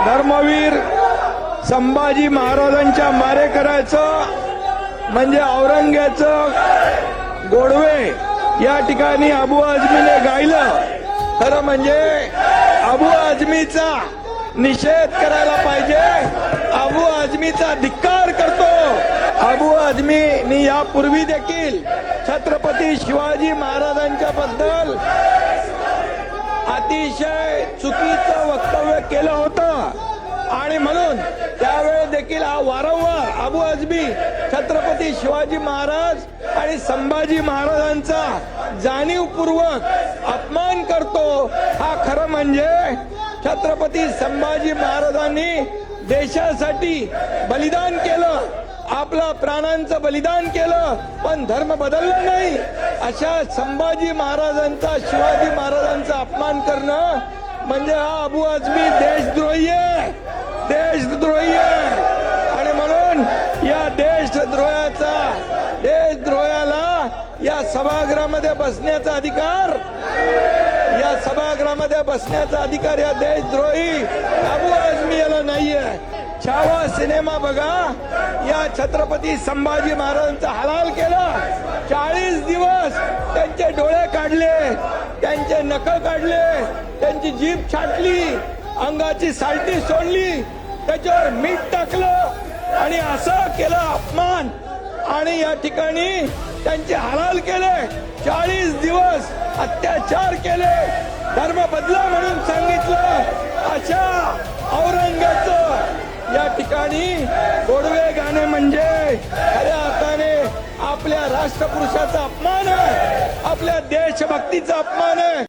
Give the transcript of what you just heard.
धर्मवीर संभाजी महाराजांच्या मारेकऱ्याचं म्हणजे औरंग्याचं गोडवे या ठिकाणी अबू आझमीने गायलं। खरं म्हणजे अबू आझमीचा निषेध करायला पाहिजे, अबू आझमीचा धिक्कार करतो। अबू आझमीनी यापूर्वी देखील छत्रपती शिवाजी महाराजांच्या बद्दल अतिशय चुकीचं वक्तव्य केलं होतं आणि म्हणून त्यावेळी देखील हा वारंवार अबू आझमी छत्रपती शिवाजी महाराज आणि संभाजी महाराजांचा जाणीवपूर्वक अपमान करतो। हा खरं म्हणजे छत्रपती संभाजी महाराजांनी देशासाठी बलिदान केलं, आपल्या प्राणांचं बलिदान केलं, पण धर्म बदलला नाही। अशा संभाजी महाराजांचा शिवाजी महाराजांचा अपमान करणं म्हणजे हा अबू आझमी देशद्रोही आहे, देशद्रोही आहे। आणि म्हणून या देशद्रोहाला या सभागृहामध्ये बसण्याचा अधिकार, या सभागृहामध्ये बसण्याचा अधिकार या देशद्रोही अबू आझमी याला नाहीये। छावा सिनेमा बघा, या छत्रपती संभाजी महाराजांचा हलाल केला। 40 दिवस त्यांचे डोळे काढले, त्यांचे नख काढले, त्यांची जीभ छाटली, अंगाची सालटी सोडली, त्याच्यावर मीठ टाकलं आणि असं केलं अपमान आणि या ठिकाणी त्यांचे हलाल केले। 40 दिवस अत्याचार केले, धर्म बदला म्हणून सांगितलं। अशा औरंग्याचं या ठिकाणी गोडवे गाणे म्हणजे खऱ्या अर्थाने आपल्या राष्ट्रपुरुषाचा अपमान आहे, आपल्या देशभक्तीचा अपमान आहे।